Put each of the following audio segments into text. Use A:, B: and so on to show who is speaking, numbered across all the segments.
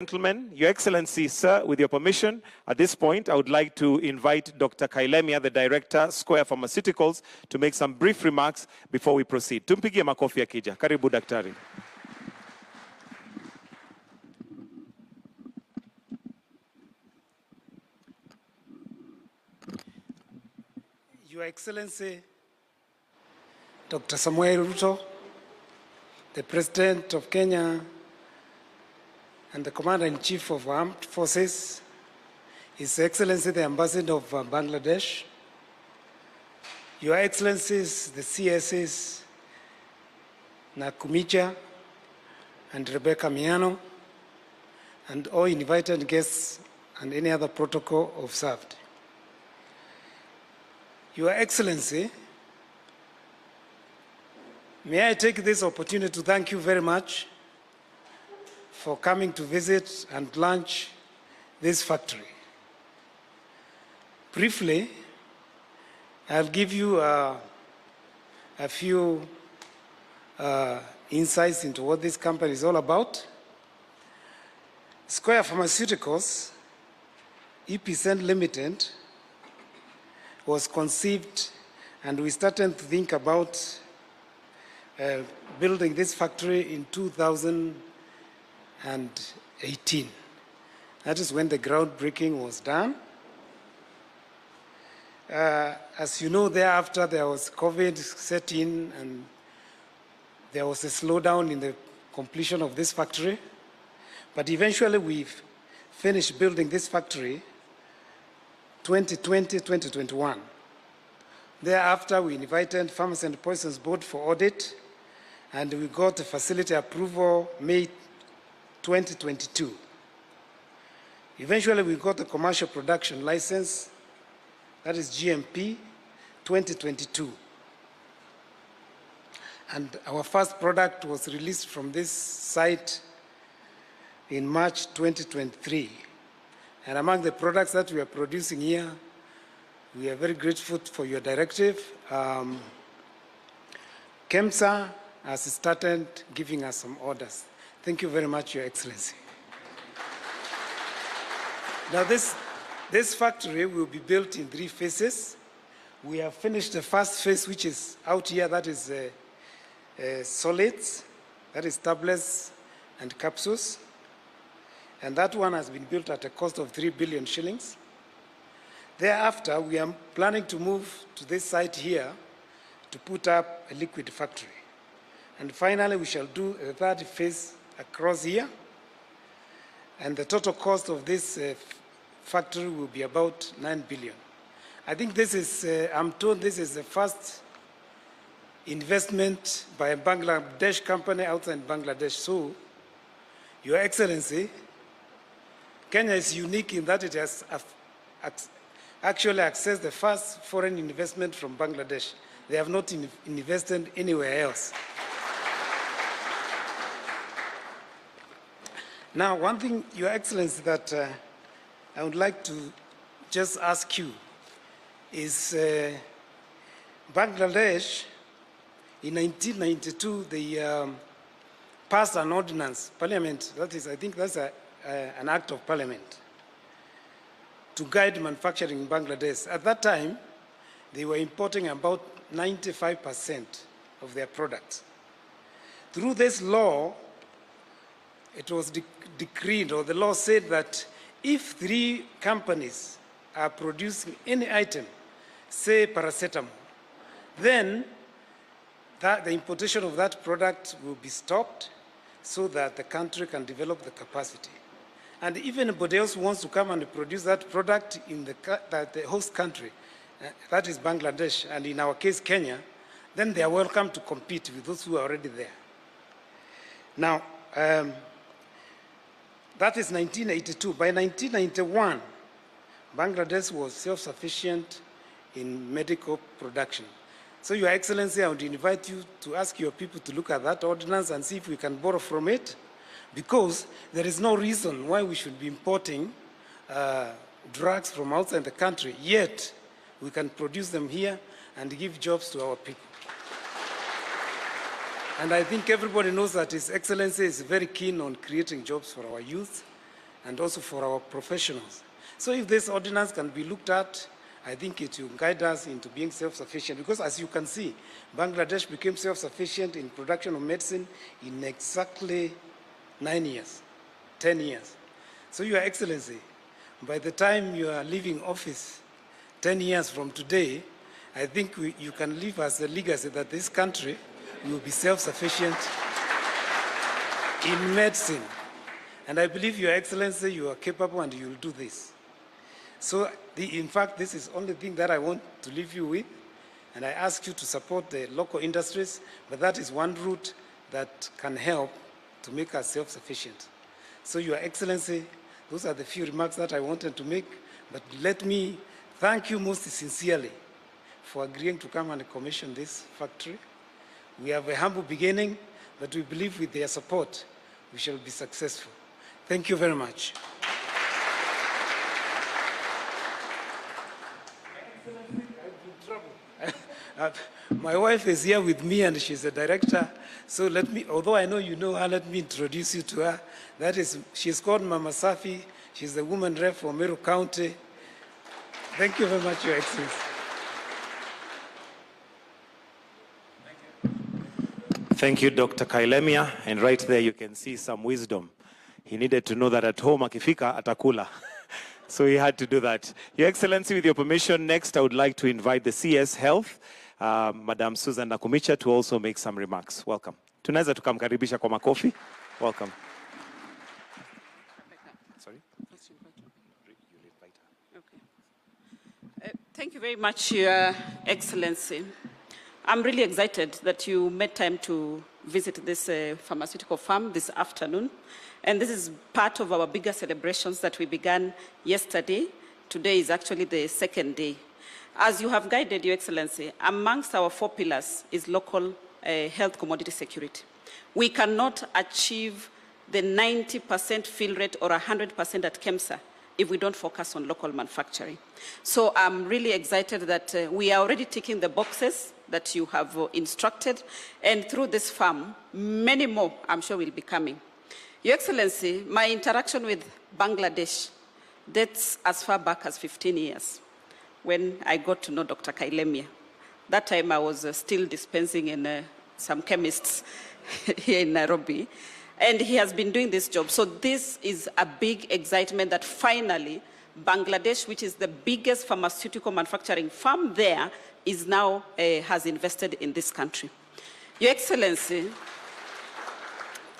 A: Gentlemen, Your Excellency, sir, with your permission, at this point, I would like to invite Dr. Kailemia, the Director, Square Pharmaceuticals, to make some brief remarks before we proceed. Tumpigie makofi akija. Karibu, Daktari.
B: Your Excellency, Dr. Samuel Ruto, the President of Kenya and the Commander-in-Chief of Armed Forces, His Excellency the Ambassador of Bangladesh, Your Excellencies the CSs Nakumicha and Rebecca Miano, and all invited guests and any other protocol observed. Your Excellency, may I take this opportunity to thank you very much for coming to visit and launch this factory. Briefly, I'll give you a few insights into what this company is all about. Square Pharmaceuticals, EPZ Limited, was conceived and we started to think about building this factory in 2018. That is when the groundbreaking was done. As you know, thereafter there was COVID set in and there was a slowdown in the completion of this factory. But eventually we've finished building this factory 2020, 2021. Thereafter we invited Pharmacy and Poisons Board for audit and we got the facility approval May 2022. Eventually we got the commercial production license, that is GMP 2022. And our first product was released from this site in March 2023. And among the products that we are producing here, we are very grateful for your directive. KEMSA has started giving us some orders. Thank you very much, Your Excellency. Now this factory will be built in 3 phases. We have finished the first phase, which is out here, that is solids, that is tablets and capsules. And that one has been built at a cost of 3 billion shillings. Thereafter, we are planning to move to this site here to put up a liquid factory. And finally, we shall do a 3rd phase across here. And the total cost of this factory will be about 9 billion. I think this is, I'm told this is the first investment by a Bangladesh company outside Bangladesh. So, Your Excellency, Kenya is unique in that it has actually accessed the first foreign investment from Bangladesh. They have not invested anywhere else. Now, one thing, Your Excellency, that I would like to just ask you is Bangladesh, in 1992, they passed an ordinance, Parliament, that is, I think that's an act of Parliament, to guide manufacturing in Bangladesh. At that time, they were importing about 95% of their products. Through this law, it was decreed, or the law said that if 3 companies are producing any item, say paracetamol, then the importation of that product will be stopped so that the country can develop the capacity. And if anybody else wants to come and produce that product in the host country, that is Bangladesh, and in our case Kenya, then they are welcome to compete with those who are already there. Now, that is 1982. By 1991, Bangladesh was self-sufficient in medical production. So, Your Excellency, I would invite you to ask your people to look at that ordinance and see if we can borrow from it, because there is no reason why we should be importing drugs from outside the country, yet we can produce them here and give jobs to our people. And I think everybody knows that His Excellency is very keen on creating jobs for our youth. and also for our professionals. So if this ordinance can be looked at, I think it will guide us into being self-sufficient, because as you can see, Bangladesh became self-sufficient in production of medicine in exactly 9 years, 10 years. So Your Excellency, by the time you are leaving office 10 years from today, I think you can leave as a legacy that this country will be self-sufficient in medicine. And I believe, Your Excellency, you are capable and you will do this. So, in fact, this is the only thing that I want to leave you with. And I ask you to support the local industries, but that is one route that can help to make us self-sufficient. So, Your Excellency, those are the few remarks that I wanted to make. But let me thank you most sincerely for agreeing to come and commission this factory. We have a humble beginning, but we believe with their support, we shall be successful. Thank you very much. My wife is here with me and she's a director. So let me, although I know you know her, let me introduce you to her. That is, she's called Mama Safi. She's the woman rep for Meru County. Thank you very much, Your Excellency.
A: Thank you, Dr. Kailemia. And right there, you can see some wisdom. He needed to know that at home, akifika atakula. So he had to do that. Your Excellency, with your permission, next I would like to invite the CS Health, Madam Susan Nakumicha, to also make some remarks. Welcome. Tunaweza tukamkaribisha kwa makofi. Welcome. Sorry?
C: Okay. Thank you very much, Your Excellency. I'm really excited that you made time to visit this pharmaceutical farm this afternoon. And this is part of our bigger celebrations that we began yesterday. Today is actually the second day. As you have guided, Your Excellency, amongst our 4 pillars is local health commodity security. We cannot achieve the 90% fill rate or 100% at KEMSA if we don't focus on local manufacturing. So I'm really excited that we are already ticking the boxes that you have instructed, and through this farm, many more, I'm sure, will be coming. Your Excellency, my interaction with Bangladesh dates as far back as 15 years, when I got to know Dr. Kailemia. That time I was still dispensing in some chemists here in Nairobi, and he has been doing this job. So this is a big excitement that finally Bangladesh, which is the biggest pharmaceutical manufacturing farm there, is now has invested in this country. Your Excellency,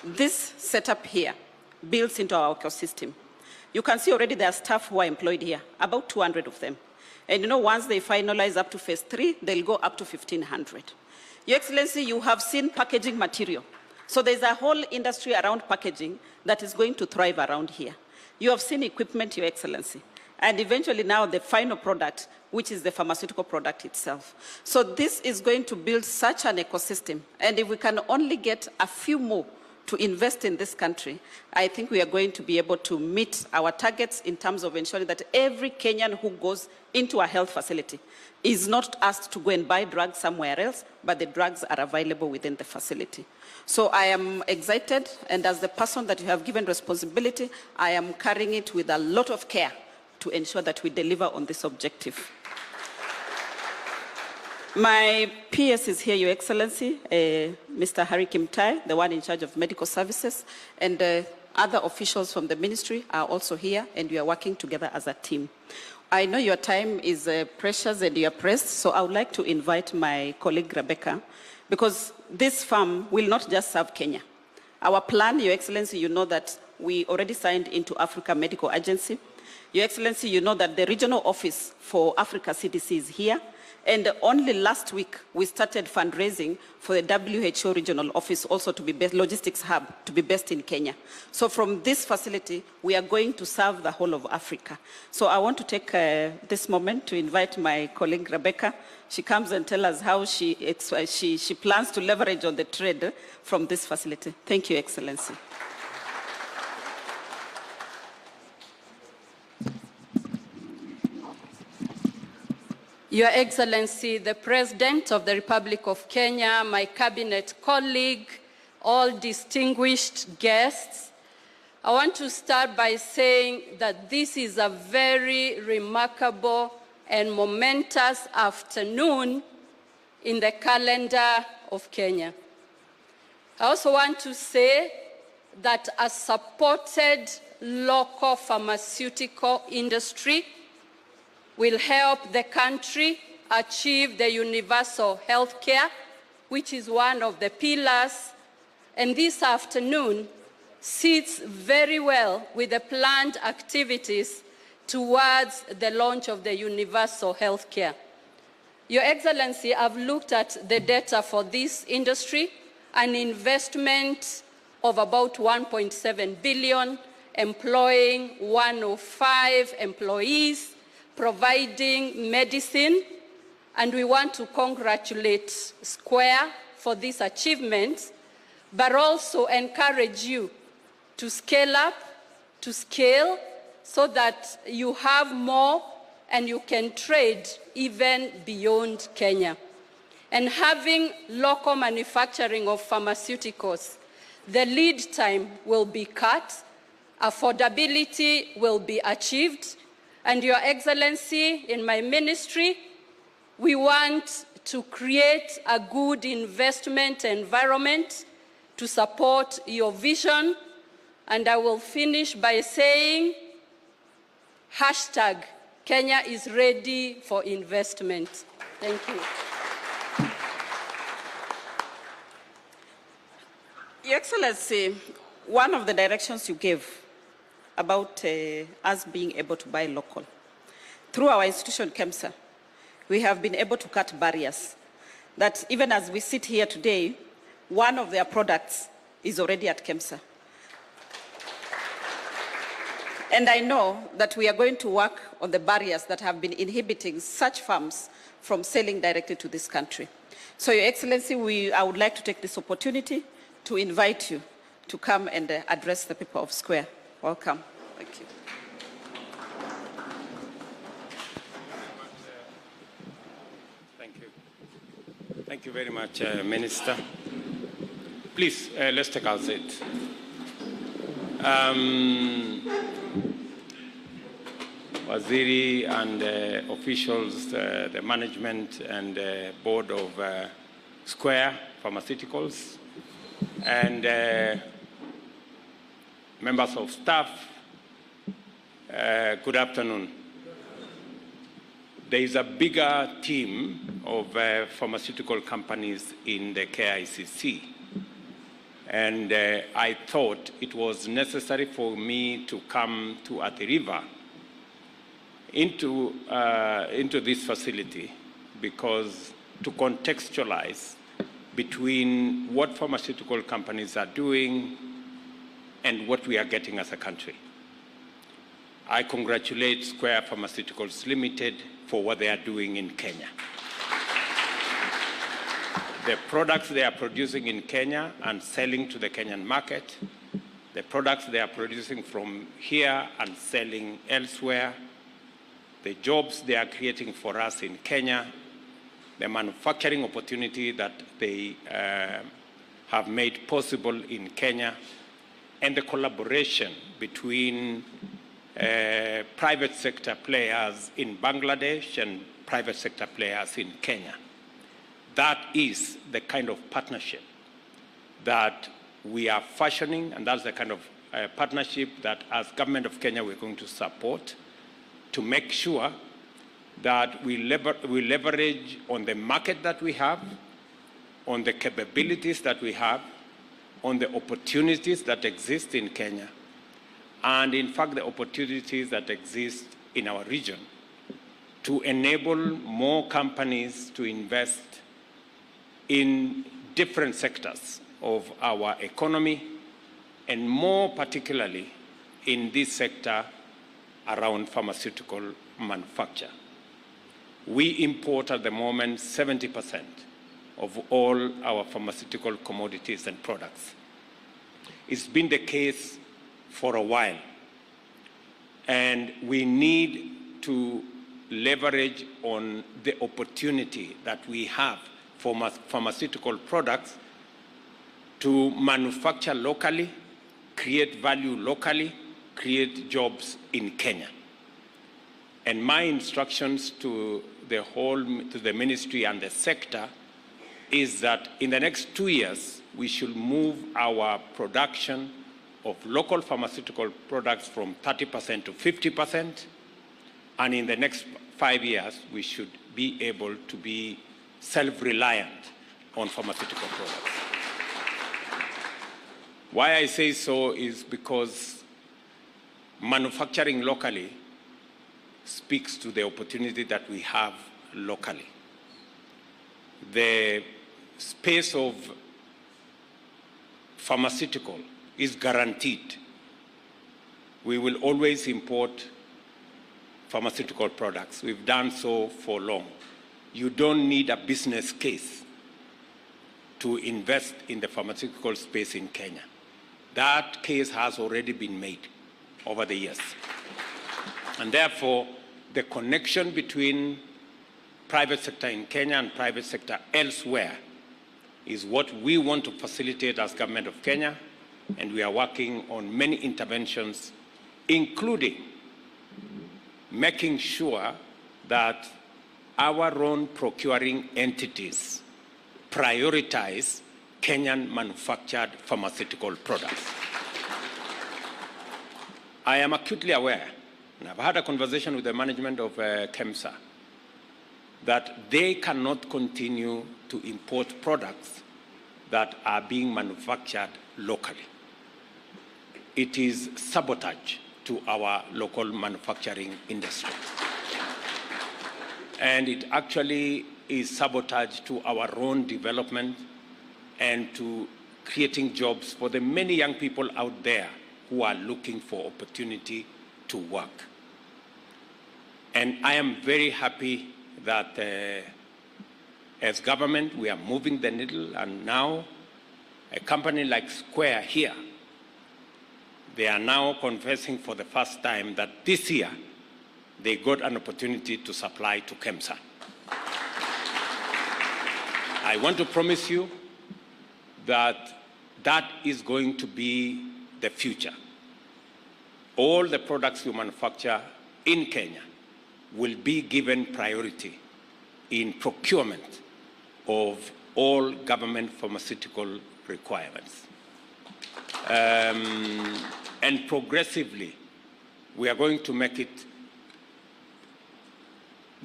C: this setup here builds into our ecosystem. You can see already there are staff who are employed here, about 200 of them. And you know, once they finalize up to phase 3, they'll go up to 1,500. Your Excellency, you have seen packaging material. So there's a whole industry around packaging that is going to thrive around here. You have seen equipment, Your Excellency. And eventually now the final product, which is the pharmaceutical product itself. So this is going to build such an ecosystem. And if we can only get a few more to invest in this country, I think we are going to be able to meet our targets in terms of ensuring that every Kenyan who goes into a health facility is not asked to go and buy drugs somewhere else, but the drugs are available within the facility. So I am excited, and as the person that you have given responsibility, I am carrying it with a lot of care to ensure that we deliver on this objective. My PS is here, Your Excellency, Mr. Harry Kimtai, the one in charge of medical services, and other officials from the ministry are also here, and we are working together as a team. I know your time is precious and you are pressed, so I would like to invite my colleague Rebecca, because this farm will not just serve Kenya. Our plan, Your Excellency, you know that we already signed into Africa Medical Agency. Your Excellency, you know that the regional office for Africa CDC is here. And only last week, we started fundraising for the WHO regional office also to be based, logistics hub, to be based in Kenya. So from this facility, we are going to serve the whole of Africa. So I want to take this moment to invite my colleague Rebecca. She comes and tells us how she plans to leverage on the trade from this facility. Thank you, Excellency.
D: Your Excellency, the President of the Republic of Kenya, my cabinet colleague, all distinguished guests, I want to start by saying that this is a very remarkable and momentous afternoon in the calendar of Kenya. I also want to say that a supported local pharmaceutical industry will help the country achieve the universal health care, which is one of the pillars, and this afternoon sits very well with the planned activities towards the launch of the universal health care. Your Excellency, I've looked at the data for this industry, an investment of about 1.7 billion, employing 105 employees, providing medicine, and we want to congratulate Square for this achievement, but also encourage you to scale up, to scale, so that you have more and you can trade even beyond Kenya. And having local manufacturing of pharmaceuticals, the lead time will be cut, affordability will be achieved, and Your Excellency, in my ministry, we want to create a good investment environment to support your vision. And I will finish by saying, hashtag Kenya is ready for investment. Thank you.
C: Your Excellency, one of the directions you gave about us being able to buy local, through our institution, KEMSA, we have been able to cut barriers that even as we sit here today, one of their products is already at KEMSA. And I know that we are going to work on the barriers that have been inhibiting such firms from selling directly to this country. So, Your Excellency, I would like to take this opportunity to invite you to come and address the people of Square. Welcome. Thank you.
E: Thank you. Thank you very much, Minister. Please, let's take our seat. Waziri and officials, the management and board of Square Pharmaceuticals, and members of staff, good afternoon. There is a bigger team of pharmaceutical companies in the KICC. And I thought it was necessary for me to come to Athi River into this facility because to contextualize between what pharmaceutical companies are doing and what we are getting as a country. I congratulate Square Pharmaceuticals Limited for what they are doing in Kenya. The products they are producing in Kenya and selling to the Kenyan market, the products they are producing from here and selling elsewhere, the jobs they are creating for us in Kenya, the manufacturing opportunity that they have made possible in Kenya, and the collaboration between private sector players in Bangladesh and private sector players in Kenya. That is the kind of partnership that we are fashioning, and that's the kind of partnership that as government of Kenya we're going to support to make sure that we leverage on the market that we have, on the capabilities that we have, on the opportunities that exist in Kenya, and in fact the opportunities that exist in our region to enable more companies to invest in different sectors of our economy, and more particularly in this sector around pharmaceutical manufacture. We import at the moment 70% of all our pharmaceutical commodities and products. It's been the case for a while, and we need to leverage on the opportunity that we have for pharmaceutical products to manufacture locally, create value locally, create jobs in Kenya. And my instructions to the ministry and the sector is that in the next 2 years, we should move our production of local pharmaceutical products from 30% to 50%, and in the next 5 years, we should be able to be self-reliant on pharmaceutical products. Why I say so is because manufacturing locally speaks to the opportunity that we have locally. The space of pharmaceutical is guaranteed. We will always import pharmaceutical products. We've done so for long. You don't need a business case to invest in the pharmaceutical space in Kenya. That case has already been made over the years. And therefore, the connection between private sector in Kenya and private sector elsewhere is what we want to facilitate as Government of Kenya, and we are working on many interventions, including making sure that our own procuring entities prioritize Kenyan manufactured pharmaceutical products. I am acutely aware, and I've had a conversation with the management of KEMSA, that they cannot continue to import products that are being manufactured locally. It is sabotage to our local manufacturing industry. And it actually is sabotage to our own development and to creating jobs for the many young people out there who are looking for opportunity to work. And I am very happy that as government, we are moving the needle, and now a company like Square here, they are now confessing for the first time that this year they got an opportunity to supply to KEMSA. I want to promise you that that is going to be the future. All the products we manufacture in Kenya will be given priority in procurement of all government pharmaceutical requirements. And progressively, we are going to make it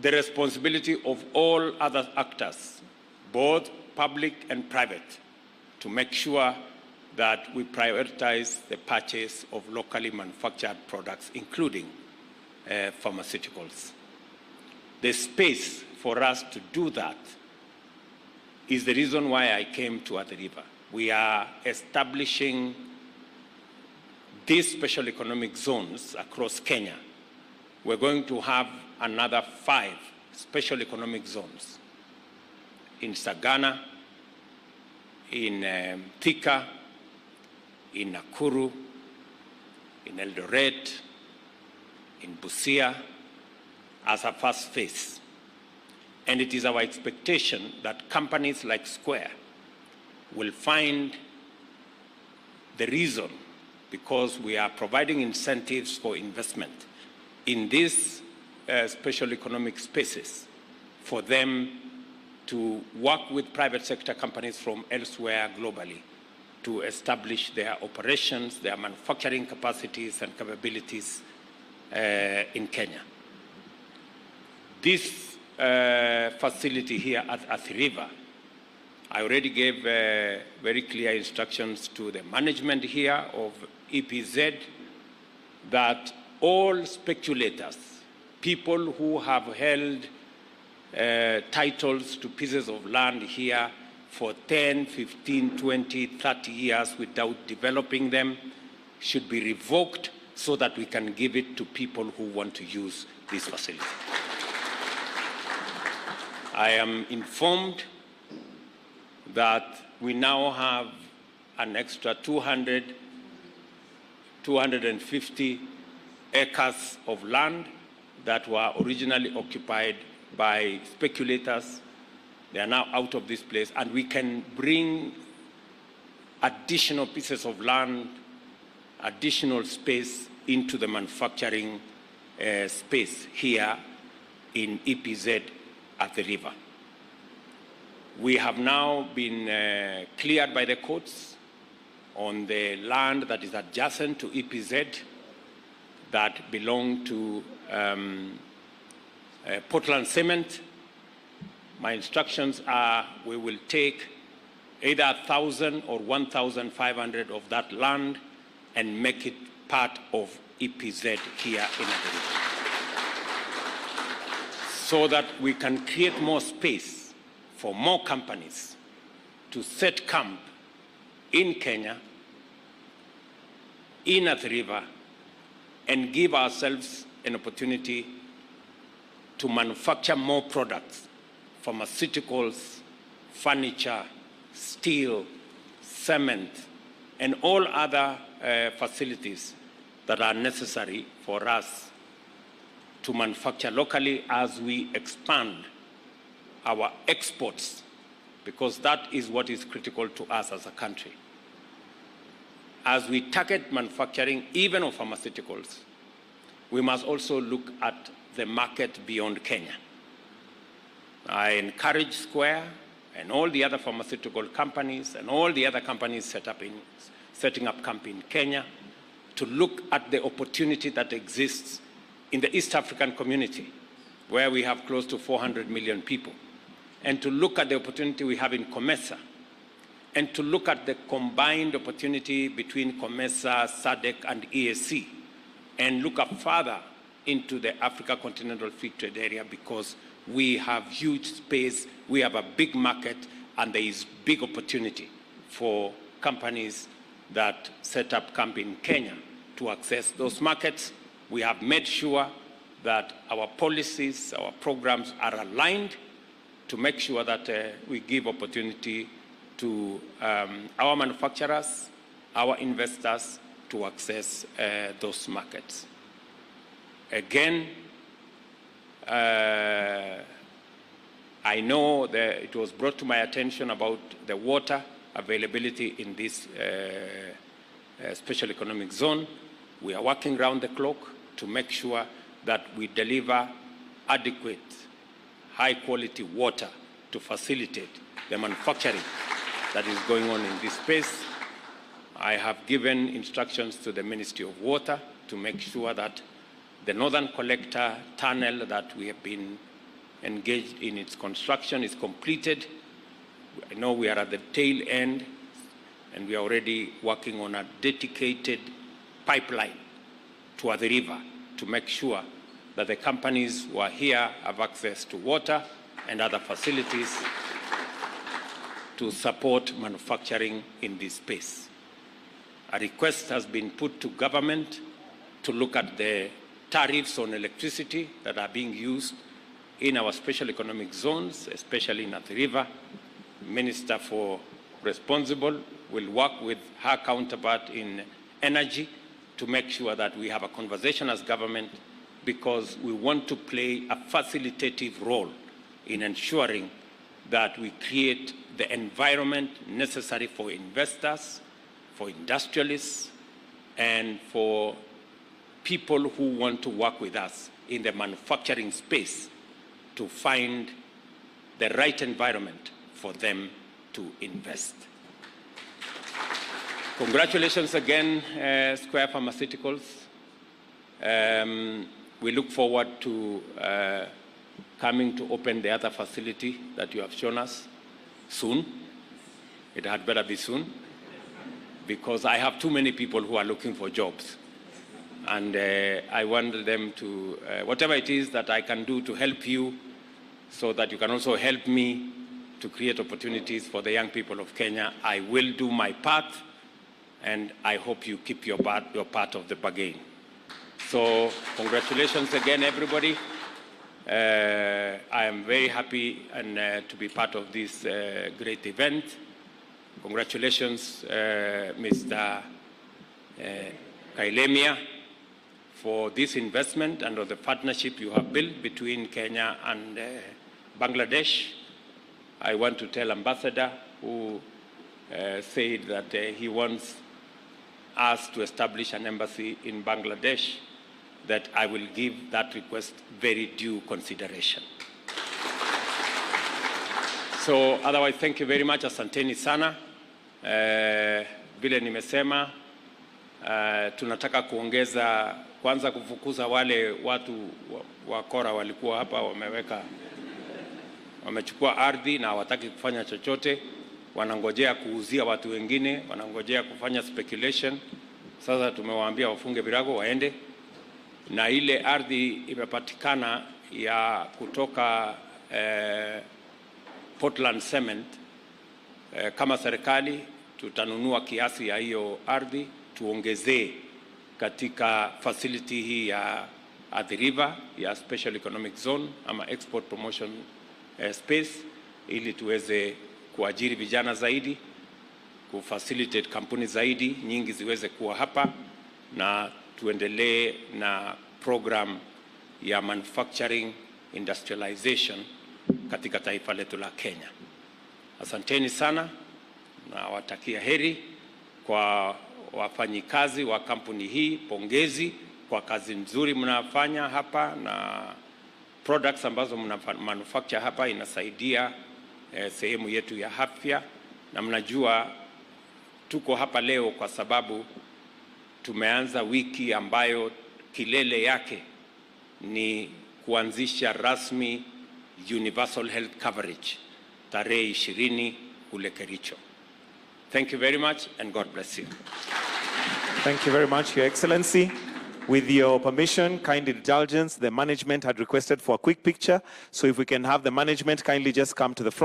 E: the responsibility of all other actors, both public and private, to make sure that we prioritize the purchase of locally manufactured products, including pharmaceuticals. The space for us to do that is the reason why I came to Athi River. We are establishing these special economic zones across Kenya. We're going to have another 5 special economic zones in Sagana, in Thika, in Nakuru, in Eldoret, in Busia, as a first phase. And it is our expectation that companies like Square will find the reason, because we are providing incentives for investment in these special economic spaces, for them to work with private sector companies from elsewhere globally to establish their operations, their manufacturing capacities and capabilities in Kenya. This facility here at Athi River, I already gave very clear instructions to the management here of EPZ that all speculators, people who have held titles to pieces of land here for 10, 15, 20, 30 years without developing them should be revoked so that we can give it to people who want to use this facility. I am informed that we now have an extra 250 acres of land that were originally occupied by speculators. They are now out of this place, and we can bring additional pieces of land additional space into the manufacturing space here in EPZ at the river. We have now been cleared by the courts on the land that is adjacent to EPZ that belong to Portland Cement. My instructions are we will take either 1,000 or 1,500 of that land and make it part of EPZ here in Athi, so that we can create more space for more companies to set camp in Kenya, in Athi River, and give ourselves an opportunity to manufacture more products, pharmaceuticals, furniture, steel, cement, and all other facilities that are necessary for us to manufacture locally as we expand our exports, because that is what is critical to us as a country. As we target manufacturing, even of pharmaceuticals, we must also look at the market beyond Kenya. I encourage Square and all the other pharmaceutical companies and all the other companies setting up camp in Kenya to look at the opportunity that exists in the East African community, where we have close to 400 million people, and to look at the opportunity we have in COMESA, and to look at the combined opportunity between COMESA, SADC, and EAC, and look up further into the Africa Continental Free Trade Area, because we have huge space, we have a big market, and there is big opportunity for companies that set up camp in Kenya to access those markets. We have made sure that our policies, our programs are aligned to make sure that we give opportunity to our manufacturers, our investors to access those markets. Again, I know that it was brought to my attention about the water availability in this special economic zone. We are working round the clock to make sure that we deliver adequate, high-quality water to facilitate the manufacturing that is going on in this space. I have given instructions to the Ministry of Water to make sure that the Northern Collector tunnel that we have been engaged in its construction is completed. I know we are at the tail end, and we are already working on a dedicated pipeline to the river to make sure that the companies who are here have access to water and other facilities to support manufacturing in this space. A request has been put to government to look at the tariffs on electricity that are being used in our special economic zones, especially in Athi River. Minister for Responsible will work with her counterpart in energy to make sure that we have a conversation as government, because we want to play a facilitative role in ensuring that we create the environment necessary for investors, for industrialists, and for people who want to work with us in the manufacturing space to find the right environment for them to invest. Congratulations again, Square Pharmaceuticals. We look forward to coming to open the other facility that you have shown us soon. It had better be soon, because I have too many people who are looking for jobs. And I want them to, whatever it is that I can do to help you, so that you can also help me to create opportunities for the young people of Kenya, I will do my part, and I hope you keep your part of the bargain. So congratulations again, everybody. I am very happy to be part of this great event. Congratulations, Mr. Kailemia, for this investment and the partnership you have built between Kenya and Bangladesh. I want to tell Ambassador, who said that he wants us to establish an embassy in Bangladesh, that I will give that request very due consideration. So otherwise, thank you very much. Asanteni sana. Vile nimesema, tunataka kuongeza, kwanza kufukuza wale watu wakora walikuwa hapa wamechukua ardhi na hawataki kufanya chochote, wanangojea kuuzia watu wengine, wanangojea kufanya speculation. Sasa tumewaambia wafunge virago waende, na ile ardhi imepatikana ya kutoka Portland Cement. Kama serikali tutanunua kiasi ya hiyo ardhi, tuongezee katika facility hii ya Athi River ya Special Economic Zone ama Export Promotion Space, ili tuweze kuajiri vijana zaidi, kufacilitate kampuni zaidi nyingi ziweze kuwa hapa, na tuendelee na program ya manufacturing industrialization katika taifa letu la Kenya. Asanteni sana na watakia heri kwa wafanyikazi wa kampuni hii. Pongezi kwa kazi nzuri mnafanya hapa, na products ambazo mna manufacture hapa inasaidia sehemu yetu ya afya. Na mnajua tuko hapa leo kwa sababu tumeanza wiki ambayo kilele yake ni kuanzisha rasmi universal health coverage tarehe 20 kule Kericho. Thank you very much and God bless you.
A: Thank you very much, Your Excellency. With your permission, kind indulgence, the management had requested for a quick picture. So if we can have the management kindly just come to the front.